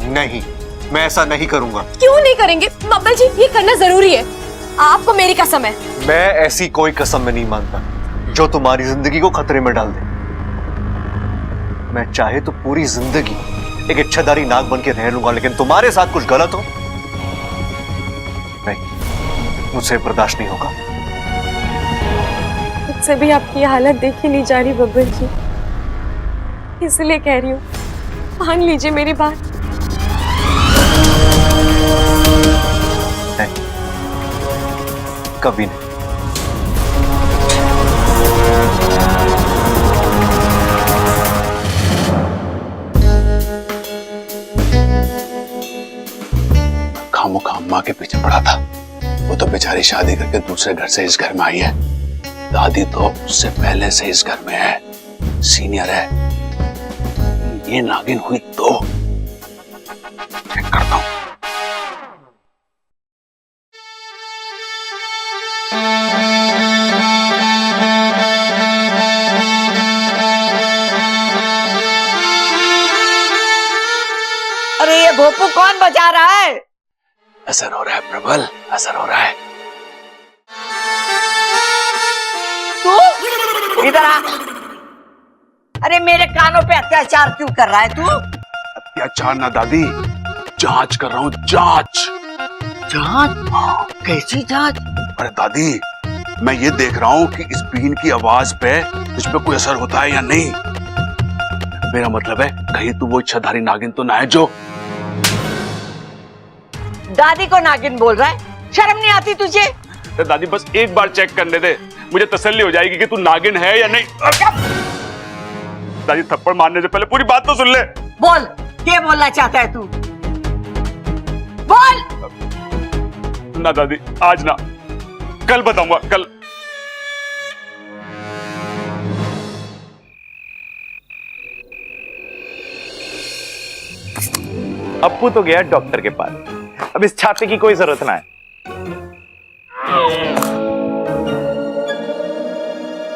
नहीं, मैं ऐसा नहीं करूंगा। क्यों नहीं करेंगे बब्बल जी, ये करना जरूरी है। आपको मेरी कसम है। मैं ऐसी कोई कसम में नहीं मानता जो तुम्हारी जिंदगी को खतरे में डाल दे। मैं चाहे तो पूरी जिंदगी एक इच्छाधारी नाग बन के रह लूंगा, लेकिन तुम्हारे साथ कुछ गलत हो नहीं, मुझसे बर्दाश्त नहीं होगा। मुझसे भी आपकी हालत देखी नहीं जा रही बब्बल जी, इसलिए कह रही हूँ, मान लीजिए मेरी बात। नहीं, कभी नहीं। खामोखा अम्मा के पीछे पड़ा था। वो तो बेचारी शादी करके दूसरे घर से इस घर में आई है। दादी तो उससे पहले से इस घर में है, सीनियर है। ये नागिन हुई तो चेक करता हूं। अरे ये भोपू कौन बजा रहा है? असर हो रहा है प्रबल, असर हो रहा है। तू इधर आ। अरे मेरे कानों पे अत्याचार क्यों कर रहा है तू? अत्याचार ना दादी, जांच कर रहा हूं, जांच। जांच? कैसी जांच? अरे दादी, मैं ये देख रहा हूं कि इस बीन की आवाज पे तुझ पे कोई असर होता है या नहीं। मेरा मतलब है कहीं तू वो इच्छाधारी नागिन तो ना है जो दादी को नागिन बोल रहा है? शर्म नहीं आती तुझे? तो दादी बस एक बार चेक करने दे, मुझे तसल्ली हो जाएगी कि तू नागिन है या नहीं। दादी थप्पड़ मारने से पहले पूरी बात तो सुन ले। बोल, क्या बोलना चाहता है तू? बोल। ना दादी, आज ना, कल बताऊंगा, कल। अप्पू तो गया डॉक्टर के पास, अब इस छापे की कोई जरूरत ना है।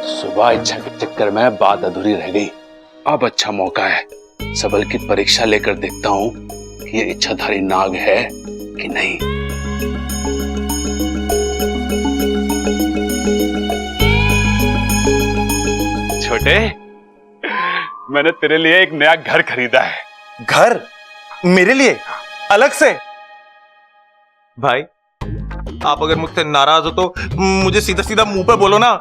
सुबह इच्छा के चक्कर में बात अधूरी रह गई। अब अच्छा मौका है, सबल की परीक्षा लेकर देखता हूं कि ये इच्छाधारी नाग है कि नहीं। छोटे, मैंने तेरे लिए एक नया घर खरीदा है। घर? मेरे लिए अलग से? भाई, आप अगर मुझसे नाराज हो तो मुझे सीधा सीधा मुंह पे बोलो ना।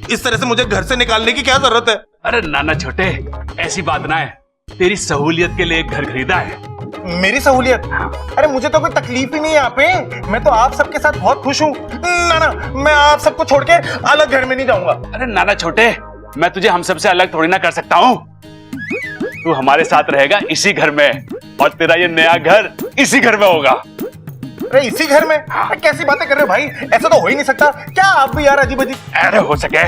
इस तरह से मुझे घर से निकालने की क्या जरूरत है? अरे नाना छोटे, ऐसी बात ना है, तेरी सहूलियत के लिए एक घर खरीदा है। मेरी सहूलियत? अरे मुझे तो कोई तकलीफ ही नहीं है यहाँ पे, मैं तो आप सबके साथ बहुत खुश हूँ। ना, मैं आप सबको छोड़ के अलग घर में नहीं जाऊंगा। अरे नाना छोटे, मैं तुझे हम सबसे अलग थोड़ी ना कर सकता हूँ। तू हमारे साथ रहेगा इसी घर में, और तेरा ये नया घर इसी घर में होगा। अरे इसी घर में? कैसी बातें कर रहे हो भाई, ऐसा तो हो ही नहीं सकता। क्या आप भी यार अजीब अजीब। अरे हो सके।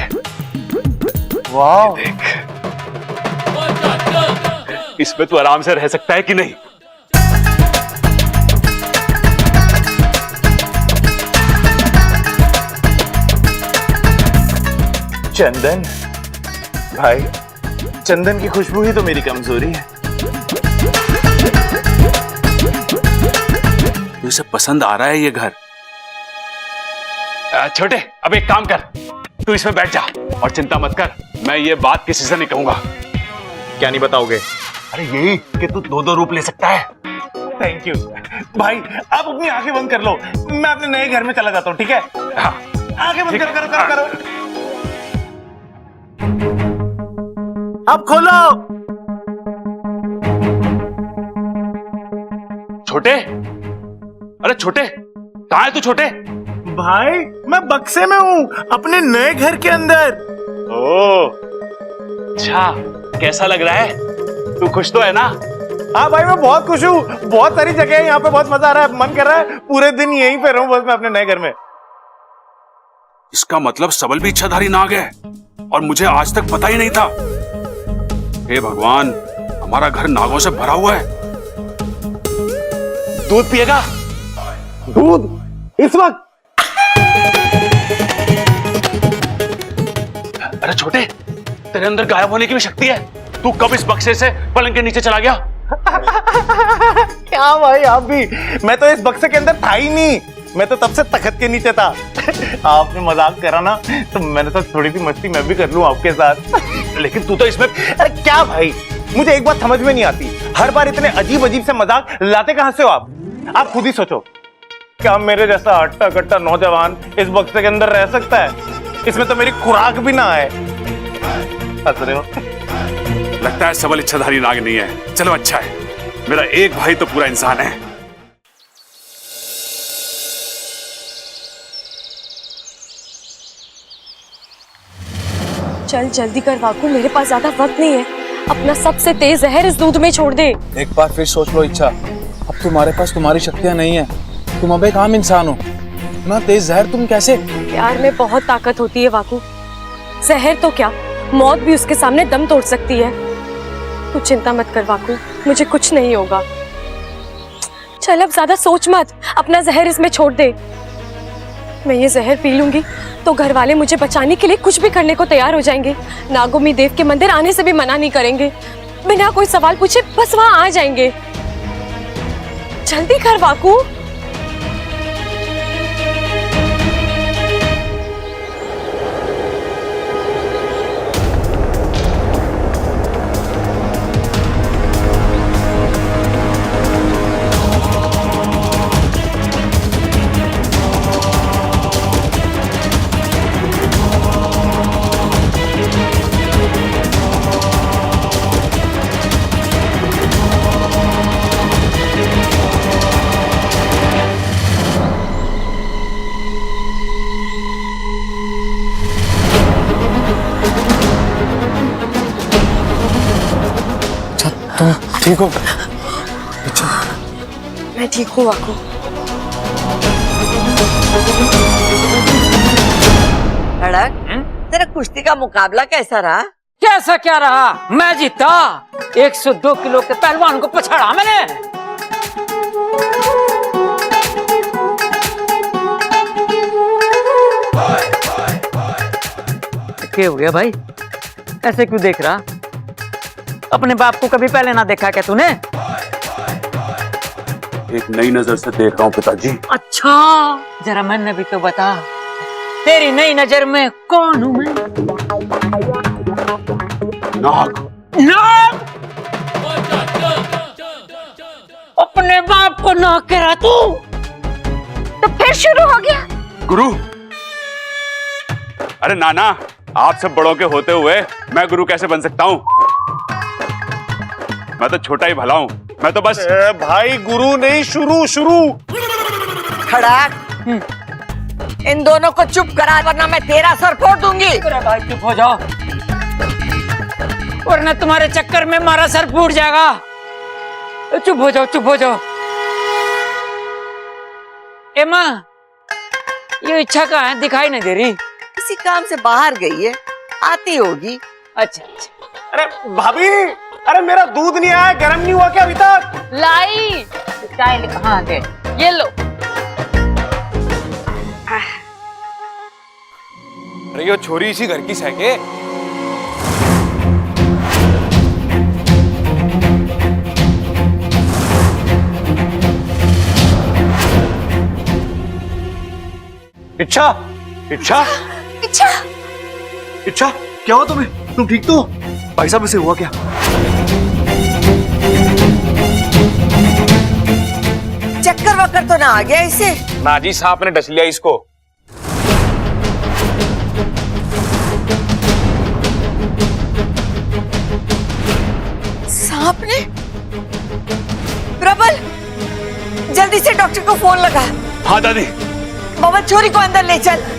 वाह, देख, इसमें तू आराम से रह सकता है कि नहीं? चंदन भाई, चंदन की खुशबू ही तो मेरी कमजोरी है। तुझे पसंद आ रहा है ये घर? छोटे, अब एक काम कर, तू इसमें बैठ जा और चिंता मत कर, मैं ये बात किसी से नहीं कहूंगा। क्या नहीं बताओगे? अरे यही कि तू दो रूप ले सकता है। थैंक यू भाई, आप अपनी आंखें बंद कर लो, मैं अपने नए घर में चला जाता हूँ, ठीक है? हाँ, आंखें बंद करो। अब खोलो। छोटे, अरे छोटे, कहाँ है तू छोटे? भाई, मैं बक्से में हूँ, अपने नए घर के अंदर। ओह, अच्छा, कैसा लग रहा है? तू खुश तो है ना? हाँ भाई, मैं बहुत खुश हूँ, बहुत सारी जगह है यहाँ पे, बहुत मजा आ रहा है, मन कर रहा है पूरे दिन यहीं पे रहूं बस मैं अपने नए घर में। इसका मतलब सबल भी इच्छाधारी नाग है, और मुझे आज तक पता ही नहीं था। हे भगवान, हमारा घर नागों से भरा हुआ है। दूध पिएगा? दूध इस वक्त? अरे छोटे, तेरे अंदर गायब होने की भी शक्ति है। तू कब इस बक्से से पलंग के नीचे चला गया? क्या भाई आप भी, मैं तो इस बक्से के अंदर था ही नहीं, मैं तो तब से तखत के नीचे था। आपने मजाक करा ना तो मैंने सोचा थोड़ी सी मस्ती मैं भी कर लूं आपके साथ। लेकिन तू तो इसमें, अरे क्या भाई, मुझे एक बात समझ में नहीं आती, हर बार इतने अजीब अजीब से मजाक लाते कहां से हो आप खुद ही सोचो। क्या मेरे जैसा हट्टा कट्टा नौजवान इस बक्से के अंदर रह सकता है? इसमें तो मेरी खुराक भी ना है। हंस रहे हो? लगता है सबल इच्छाधारी नाग नहीं है। चलो अच्छा है, मेरा एक भाई तो पूरा इंसान है। चल जल्दी कर वाकू, मेरे पास ज्यादा वक्त नहीं है। अपना सबसे तेज जहर इस दूध में छोड़ दे। एक बार फिर सोच लो इच्छा, अब तुम्हारे पास तुम्हारी शक्तियां नहीं है, तुम अब एक आम इंसान हो, इतना तेज जहर तुम कैसे? प्यार में बहुत ताकत होती है वाकू, जहर तो क्या, मौत भी उसके सामने दम तोड़ सकती है। तू चिंता मत कर वाकू, मुझे कुछ नहीं होगा। चल अब ज्यादा सोच मत, अपना जहर इसमें छोड़ दे। मैं ये जहर पी लूंगी तो घर वाले मुझे बचाने के लिए कुछ भी करने को तैयार हो जाएंगे। नागोमी देव के मंदिर आने से भी मना नहीं करेंगे, बिना कोई सवाल पूछे बस वहां आ जाएंगे। जल्दी कर वाकू। तुम ठीक हो? मैं ठीक हूँ वाकू। अड़क, तेरा कुश्ती का मुकाबला कैसा रहा? कैसा क्या रहा, मैं जीता। 102 किलो के पहलवान को पछाड़ा मैंने। क्या हो गया भाई, ऐसे क्यों देख रहा? अपने बाप को कभी पहले ना देखा क्या तूने? एक नई नजर से देख रहा हूँ पिताजी। अच्छा, जरा मैंने भी तो बता, तेरी नई नजर में कौन हूँ मैं? नाग। नाग? अपने बाप को नाग कह रहा तू? तो फिर शुरू हो गया। गुरु, अरे नाना, आप सब बड़ों के होते हुए मैं गुरु कैसे बन सकता हूँ? मैं तो छोटा ही भला हूँ, मैं तो बस भाई गुरु नहीं, शुरू। खड़क, इन दोनों को चुप करा वरना मैं तेरा सर फोड़ दूंगी। अरे भाई चुप हो जाओ, वरना तुम्हारे चक्कर में हमारा सर फूट जाएगा। चुप हो जाओ। ए माँ, ये इच्छा कहाँ है, दिखाई नहीं दे रही। किसी काम से बाहर गई है, आती होगी। अच्छा। अरे भाभी, अरे मेरा दूध नहीं आया, गर्म नहीं हुआ क्या अभी तक? लाई चाय कहाँ गए, ये लो। अरे यो छोरी इसी घर की सैके। इच्छा, क्या हुआ तुम्हें? तुम ठीक तो? भाई साहब इसे हुआ क्या? चक्कर वक्कर तो ना आ गया इसे? नाजी सांप ने डस लिया इसको। सांप ने? प्रबल, जल्दी से डॉक्टर को फोन लगा। हाँ दादी। बबल, छोरी को अंदर ले चल।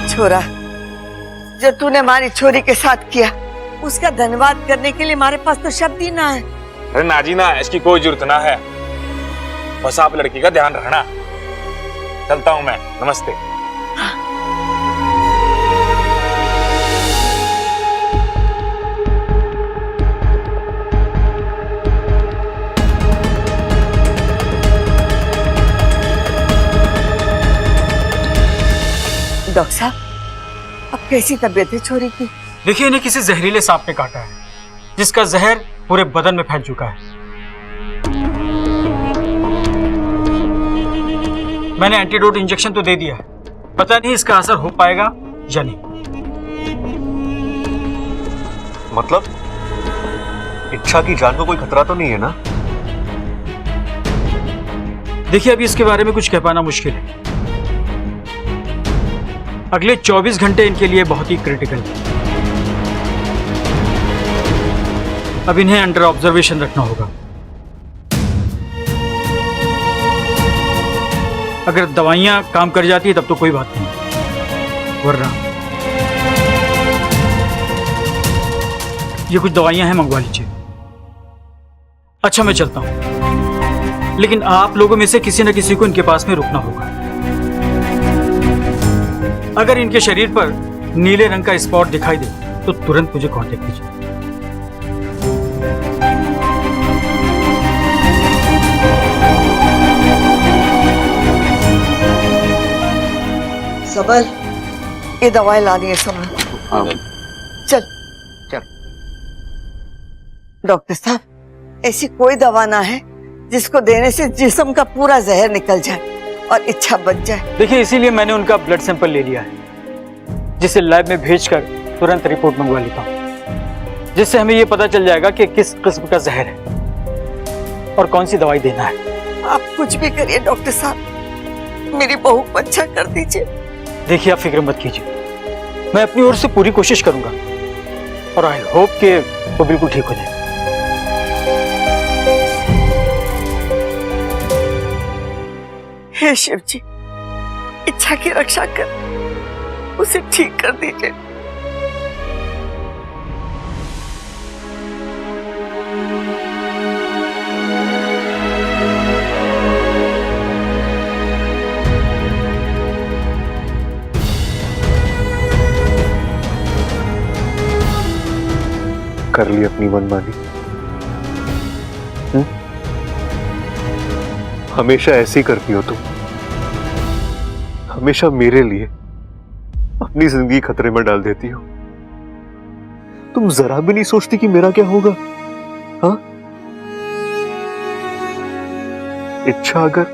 छोरा, जो तूने हमारी छोरी के साथ किया, उसका धन्यवाद करने के लिए हमारे पास तो शब्द ही ना है। अरे नाजी ना, इसकी कोई जरूरत ना है, बस आप लड़की का ध्यान रखना। चलता हूँ मैं, नमस्ते। डॉक्टर साहब, अब कैसी तबीयत है छोरी की? देखिए, इन्हें किसी जहरीले सांप ने काटा है, जिसका जहर पूरे बदन में फैल चुका है। मैंने एंटीडोट इंजेक्शन तो दे दिया है, पता नहीं इसका असर हो पाएगा या नहीं। मतलब इच्छा की जान को कोई खतरा तो नहीं है ना? देखिए, अभी इसके बारे में कुछ कह पाना मुश्किल है। अगले 24 घंटे इनके लिए बहुत ही क्रिटिकल है। अब इन्हें अंडर ऑब्जर्वेशन रखना होगा। अगर दवाइयां काम कर जाती है तब तो कोई बात नहीं, वरना ये कुछ दवाइयां हैं, मंगवा लीजिए। अच्छा, मैं चलता हूं, लेकिन आप लोगों में से किसी न किसी को इनके पास में रुकना होगा। अगर इनके शरीर पर नीले रंग का स्पॉट दिखाई दे तो तुरंत मुझे कांटेक्ट कीजिए। सबल, ये दवाई लानी है सबल। चल चल। डॉक्टर साहब, ऐसी कोई दवा ना है जिसको देने से जिस्म का पूरा जहर निकल जाए और इच्छा बच जाए। देखिए, इसीलिए मैंने उनका ब्लड सैंपल ले लिया है, जिसे लैब में भेजकर तुरंत रिपोर्ट मंगवा लेता हूँ, जिससे हमें ये पता चल जाएगा कि किस किस्म का जहर है और कौन सी दवाई देना है। आप कुछ भी करिए डॉक्टर साहब, मेरी बहू को अच्छा कर दीजिए। देखिए, आप फिक्र मत कीजिए, मैं अपनी ओर से पूरी कोशिश करूंगा और आई होप कि वो बिल्कुल ठीक हो जाए। हे शिव जी, इच्छा की रक्षा कर, उसे ठीक कर दीजिए। कर ली अपनी मनमानी। हमेशा ऐसी करती हो तुम, हमेशा मेरे लिए अपनी जिंदगी खतरे में डाल देती हो। तुम जरा भी नहीं सोचती कि मेरा क्या होगा? हाँ, इच्छा अगर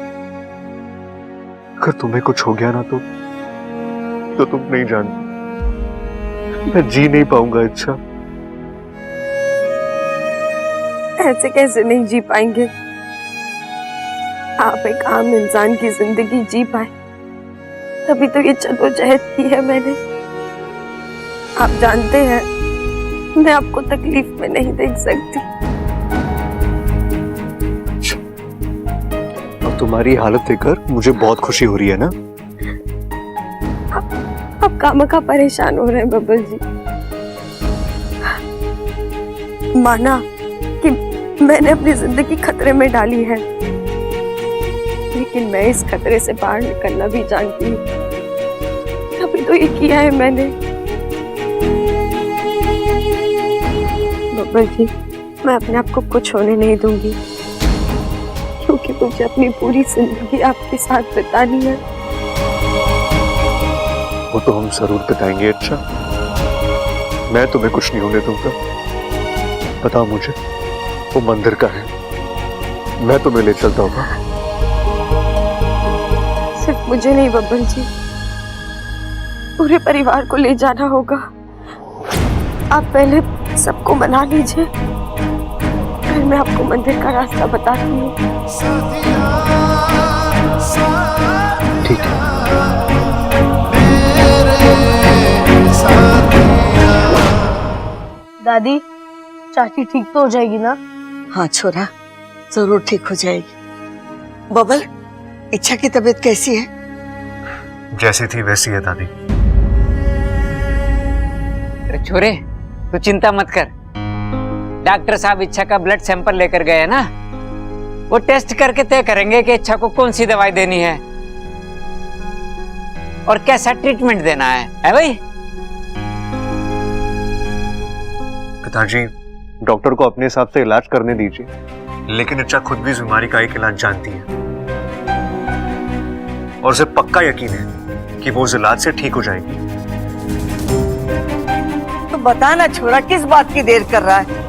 तुम्हें कुछ हो गया ना तो तुम नहीं जानती, मैं जी नहीं पाऊंगा। इच्छा, ऐसे कैसे नहीं जी पाएंगे? आप एक आम इंसान की जिंदगी जी पाए, तभी तो ये जद्दोजहद की है मैंने। आप जानते हैं, मैं आपको तकलीफ में नहीं देख सकती। अब तुम्हारी हालत देखकर मुझे बहुत खुशी हो रही है ना? आप खामखा परेशान हो रहे हैं बब्बल जी। माना कि मैंने अपनी जिंदगी खतरे में डाली है, लेकिन मैं इस खतरे से बाहर निकलना भी जानती हूँ, तभी तो ये किया है मैंने। बब्बल जी, मैं अपने आप को कुछ होने नहीं दूंगी, क्योंकि मुझे अपनी पूरी जिंदगी आपके साथ बितानी है। वो तो हम जरूर बिताएंगे। अच्छा, मैं तुम्हें कुछ नहीं होने दूंगा। बताओ मुझे, वो मंदिर का है, मैं तुम्हें ले चलता हूँ। सिर्फ मुझे नहीं बब्बल जी, पूरे परिवार को ले जाना होगा। आप पहले सबको मना लीजिए, फिर मैं आपको मंदिर का रास्ता बताती हूँ। ठीक है। दादी, चाची ठीक तो हो जाएगी ना? हाँ छोरा, जरूर ठीक हो जाएगी। बबल, इच्छा की तबीयत कैसी है? जैसी थी वैसी है दादी। अरे छोरे, तू चिंता मत कर। डॉक्टर साहब इच्छा का ब्लड सैंपल लेकर गए हैं ना, वो टेस्ट करके तय करेंगे कि इच्छा को कौन सी दवाई देनी है और कैसा ट्रीटमेंट देना है भाई? पिताजी, डॉक्टर को अपने हिसाब से इलाज करने दीजिए, लेकिन इच्छा खुद भी इस बीमारी का एक इलाज जानती है और उसे पक्का यकीन है कि वो उस इलाज से ठीक हो जाएगी। तो बता ना छोरा, किस बात की देर कर रहा है?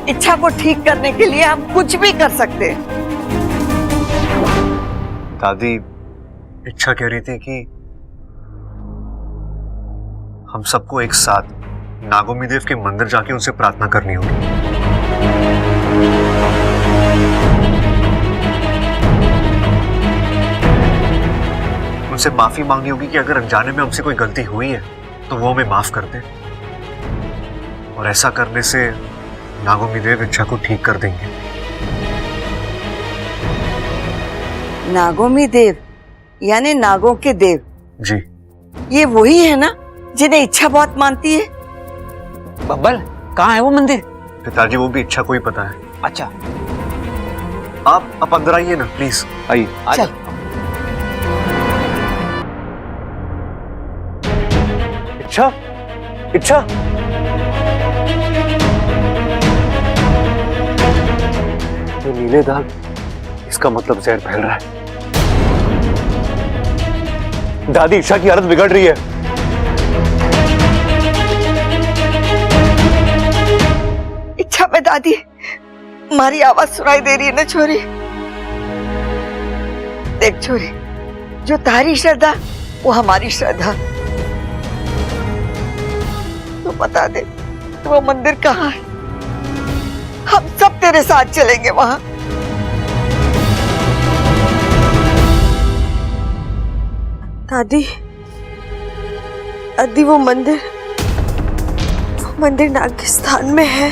इच्छा को ठीक करने के लिए हम कुछ भी कर सकते हैं। दादी, इच्छा कह रही थी कि हम सबको एक साथ नागोमी देव के मंदिर जाके उनसे प्रार्थना करनी होगी। उनसे माफी मांगनी होगी कि अगर अनजाने में हमसे कोई गलती हुई है तो वो हमें माफ कर दे, और ऐसा करने से नागोमी देव इच्छा को ठीक कर देंगे। नागोमी देव यानी नागों के देव? जी। ये वही है ना जिन्हें इच्छा बहुत मानती है? बब्बल, कहाँ है वो मंदिर? पिताजी, वो भी इच्छा को ही पता है। अच्छा, आप अंदर आइए ना प्लीज, आइए। चल। इच्छा, इच्छा, ये नीले दाग, इसका मतलब जहर फैल रहा है। दादी, इच्छा की हालत बिगड़ रही है। इच्छा में दादी, हमारी आवाज सुनाई दे रही है ना छोरी? देख छोरी, जो तारी श्रद्धा वो हमारी श्रद्धा। तो बता दे, वो मंदिर कहाँ है? हम सब तेरे साथ चलेंगे वहां। दादी, दादी वो मंदिर नागिस्तान में है।